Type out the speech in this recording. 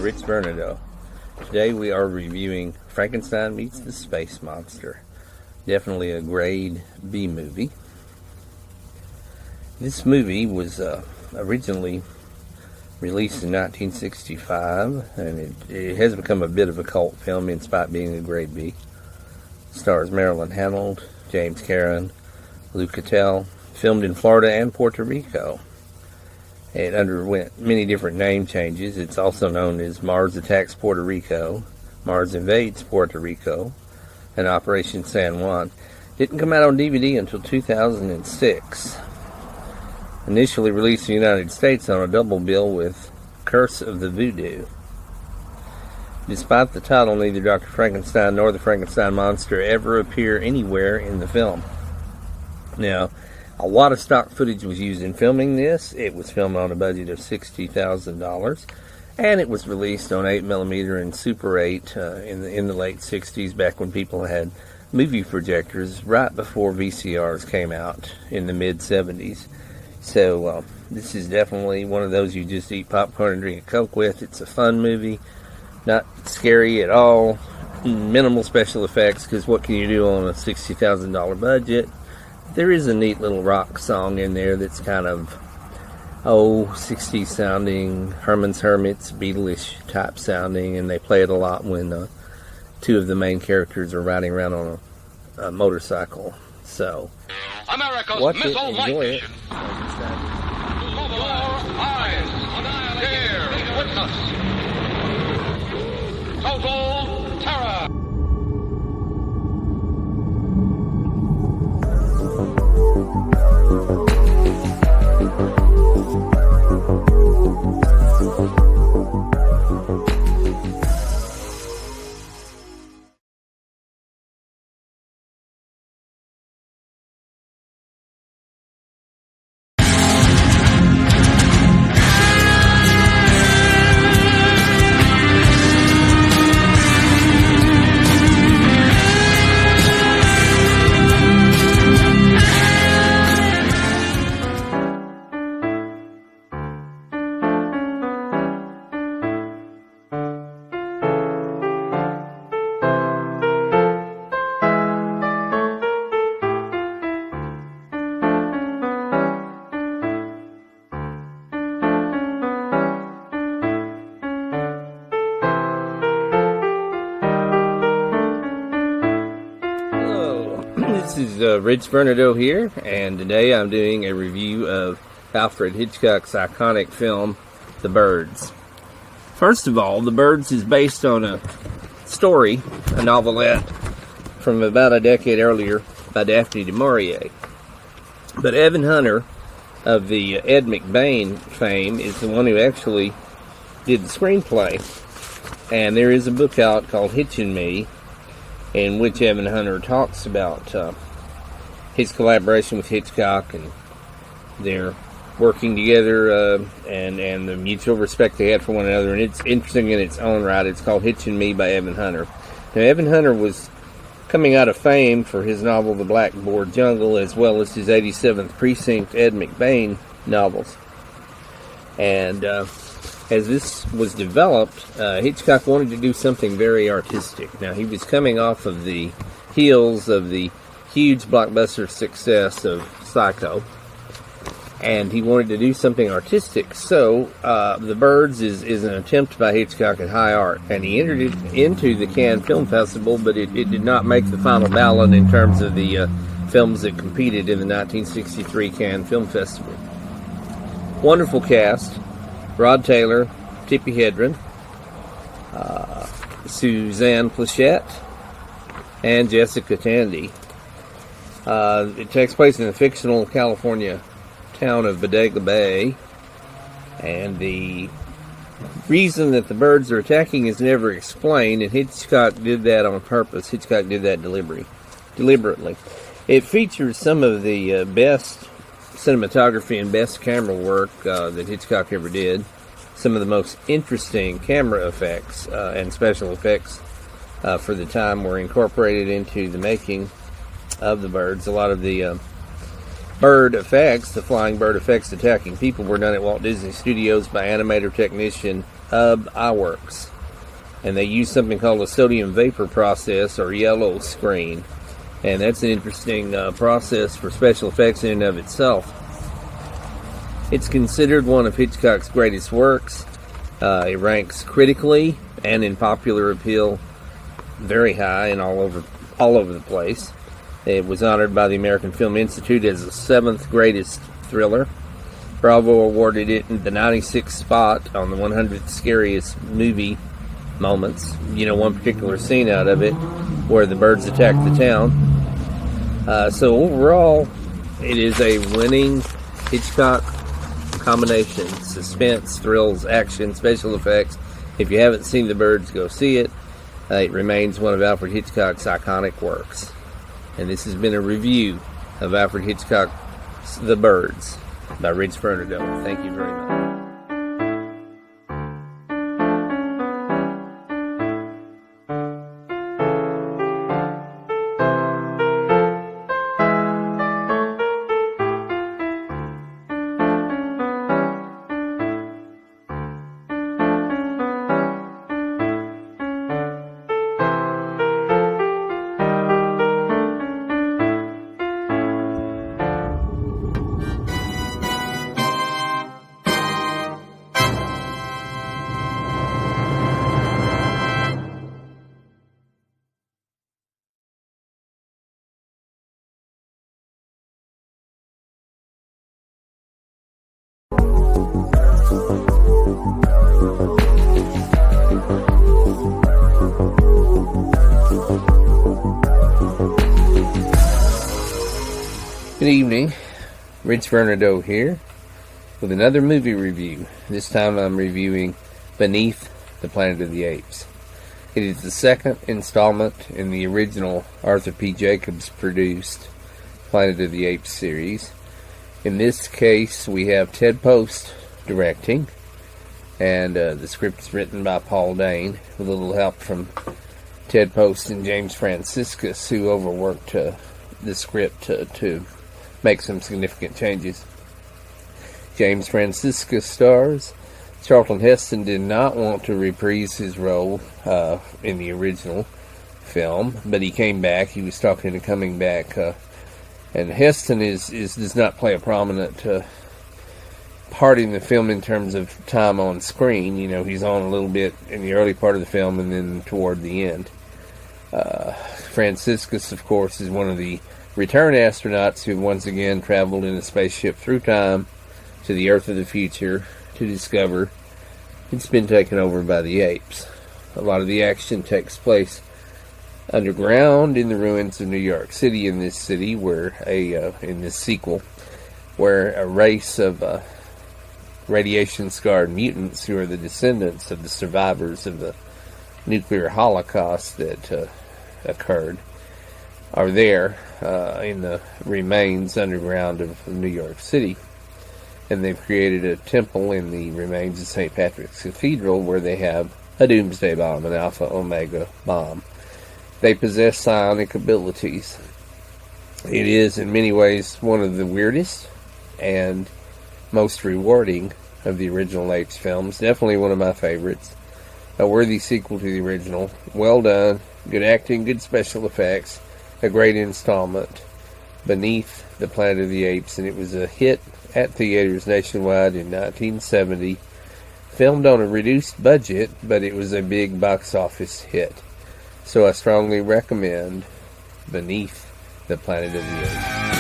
Rich Vernadeau. Today we are reviewing Frankenstein Meets the Space Monster. Definitely a grade B movie. This movie was originally released in 1965, and it has become a bit of a cult film in spite of being a grade B. Stars Marilyn Hanold, James Karen, Lou Cattell. Filmed in Florida and Puerto Rico. It underwent many different name changes. It's also known as Mars Attacks Puerto Rico, Mars Invades Puerto Rico, and Operation San Juan. Didn't come out on DVD until 2006. Initially released in the United States on a double bill with Curse of the Voodoo. Despite the title, neither Dr. Frankenstein nor the Frankenstein monster ever appear anywhere in the film. Now, a lot of stock footage was used in filming this. It was filmed on a budget of $60,000, and it was released on 8mm and Super 8 in the late 60s, back when people had movie projectors, right before VCRs came out in the mid 70s. So this is definitely one of those you just eat popcorn and drink a Coke with. It's a fun movie, not scary at all, minimal special effects, because what can you do on a $60,000 budget? There is a neat little rock song in there that's kind of, 60s sounding, Herman's Hermits, Beatles-ish type sounding, and they play it a lot when two of the main characters are riding around on a motorcycle. So, America's watch it, missile enjoy it. Eyes, dare, witness, total terror. This is Rich Vernadeau here, and today I'm doing a review of Alfred Hitchcock's iconic film, The Birds. First of all, The Birds is based on a story, a novelette, from about a decade earlier by Daphne du Maurier. But Evan Hunter, of the Ed McBain fame, is the one who actually did the screenplay. And there is a book out called Hitchin' Me, in which Evan Hunter talks about his collaboration with Hitchcock and their working together and the mutual respect they had for one another. And it's interesting in its own right. It's called Hitchin' Me by Evan Hunter. Now, Evan Hunter was coming out of fame for his novel The Blackboard Jungle, as well as his 87th Precinct Ed McBain novels. And as this was developed, Hitchcock wanted to do something very artistic. Now, he was coming off of the heels of the huge blockbuster success of Psycho, and he wanted to do something artistic. So, The Birds is an attempt by Hitchcock at high art, and he entered it into the Cannes Film Festival, but it did not make the final ballot in terms of the films that competed in the 1963 Cannes Film Festival. Wonderful cast. Rod Taylor, Tippi Hedren, Suzanne Pleshette, and Jessica Tandy. It takes place in the fictional California town of Bodega Bay, and the reason that the birds are attacking is never explained, and Hitchcock did that on purpose. Hitchcock did that deliberately. It features some of the best cinematography and best camera work that Hitchcock ever did. Some of the most interesting camera effects and special effects for the time were incorporated into the making of The Birds. A lot of the bird effects, the flying bird effects attacking people, were done at Walt Disney Studios by animator technician eye works. And they use something called a sodium vapor process, or yellow screen. And that's an interesting process for special effects in and of itself. It's considered one of Hitchcock's greatest works. It ranks critically and in popular appeal very high and all over the place. It was honored by the American Film Institute as the 7th greatest thriller. Bravo awarded it the 96th spot on the 100 scariest movie moments. You know, one particular scene out of it where the birds attack the town. So overall, it is a winning Hitchcock combination. Suspense, thrills, action, special effects. If you haven't seen The Birds, go see it. It remains one of Alfred Hitchcock's iconic works. And this has been a review of Alfred Hitchcock's The Birds by Rich Vernadeau. Thank you very much. Good evening, Rich Vernadeau here with another movie review. This time I'm reviewing Beneath the Planet of the Apes. It is the second installment in the original Arthur P. Jacobs produced Planet of the Apes series. In this case we have Ted Post directing, and the script is written by Paul Dane with a little help from Ted Post and James Franciscus, who overworked the script to make some significant changes. James Franciscus stars. Charlton Heston did not want to reprise his role in the original film, but he came back. He was talking to coming back, and Heston does not play a prominent part in the film in terms of time on screen. You know, he's on a little bit in the early part of the film and then toward the end. Franciscus, of course, is one of the return astronauts who once again traveled in a spaceship through time to the Earth of the future to discover it's been taken over by the apes. A lot of the action takes place underground in the ruins of New York City, in this city where in this sequel, where a race of radiation-scarred mutants who are the descendants of the survivors of the nuclear holocaust that occurred are there in the remains underground of New York City. And they've created a temple in the remains of St. Patrick's Cathedral where they have a doomsday bomb, an Alpha Omega bomb. They possess psionic abilities. It is in many ways one of the weirdest and most rewarding of the original Apes films. Definitely one of my favorites. A worthy sequel to the original. Well done. Good acting, good special effects. A great installment. Beneath the Planet of the Apes, and it was a hit at theaters nationwide in 1970. Filmed on a reduced budget, but it was a big box office hit. So I strongly recommend Beneath the Planet of the Apes.